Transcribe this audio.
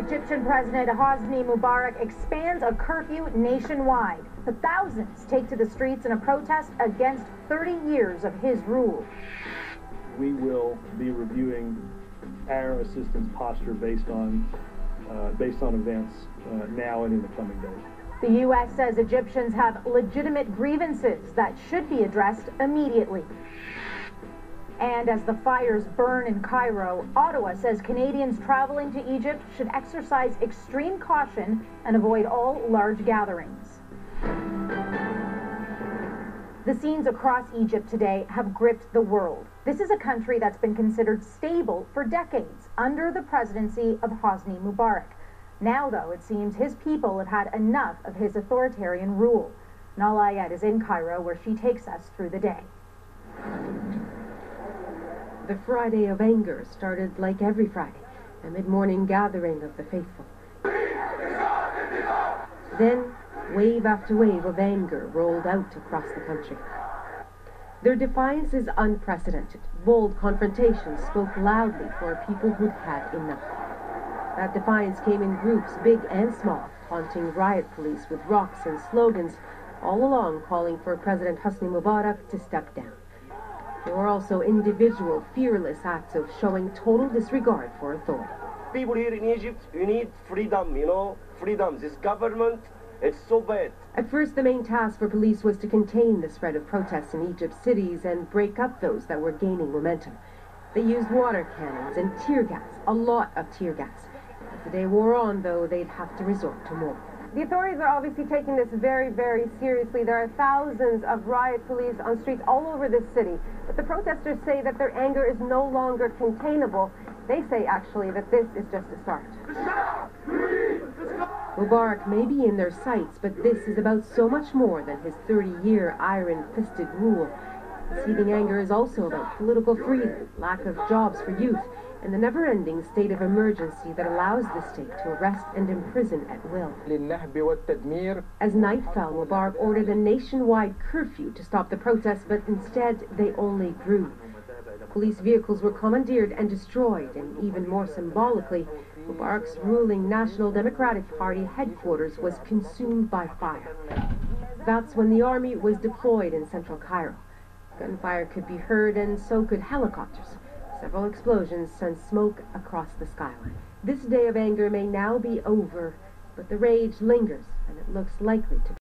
Egyptian President Hosni Mubarak expands a curfew nationwide. But thousands take to the streets in a protest against 30 years of his rule. We will be reviewing our assistance posture based on events now and in the coming days. The U.S. says Egyptians have legitimate grievances that should be addressed immediately. And as the fires burn in Cairo, Ottawa says Canadians traveling to Egypt should exercise extreme caution and avoid all large gatherings. The scenes across Egypt today have gripped the world. This is a country that's been considered stable for decades under the presidency of Hosni Mubarak. Now, though, it seems his people have had enough of his authoritarian rule. Nala Ayed is in Cairo, where she takes us through the day. The Friday of anger started like every Friday, a mid-morning gathering of the faithful. Then, wave after wave of anger rolled out across the country. Their defiance is unprecedented. Bold confrontations spoke loudly for people who'd had enough. That defiance came in groups, big and small, taunting riot police with rocks and slogans, all along calling for President Hosni Mubarak to step down. There were also individual, fearless acts of showing total disregard for authority. People here in Egypt, you need freedom, freedom. This government, it's so bad. At first, the main task for police was to contain the spread of protests in Egypt's cities and break up those that were gaining momentum. They used water cannons and tear gas, a lot of tear gas. As the day wore on, though, they'd have to resort to more. The authorities are obviously taking this very, very seriously. There are thousands of riot police on streets all over this city. But the protesters say that their anger is no longer containable. They say, actually, that this is just a start. Mubarak may be in their sights, but this is about so much more than his 30-year iron-fisted rule. This heating anger is also about political freedom, lack of jobs for youth, and the never-ending state of emergency that allows the state to arrest and imprison at will. As night fell, Mubarak ordered a nationwide curfew to stop the protests, but instead they only grew. Police vehicles were commandeered and destroyed, and even more symbolically, Mubarak's ruling National Democratic Party headquarters was consumed by fire. That's when the army was deployed in central Cairo. Gunfire could be heard, and so could helicopters. Several explosions sent smoke across the skyline. This day of anger may now be over, but the rage lingers, and it looks likely to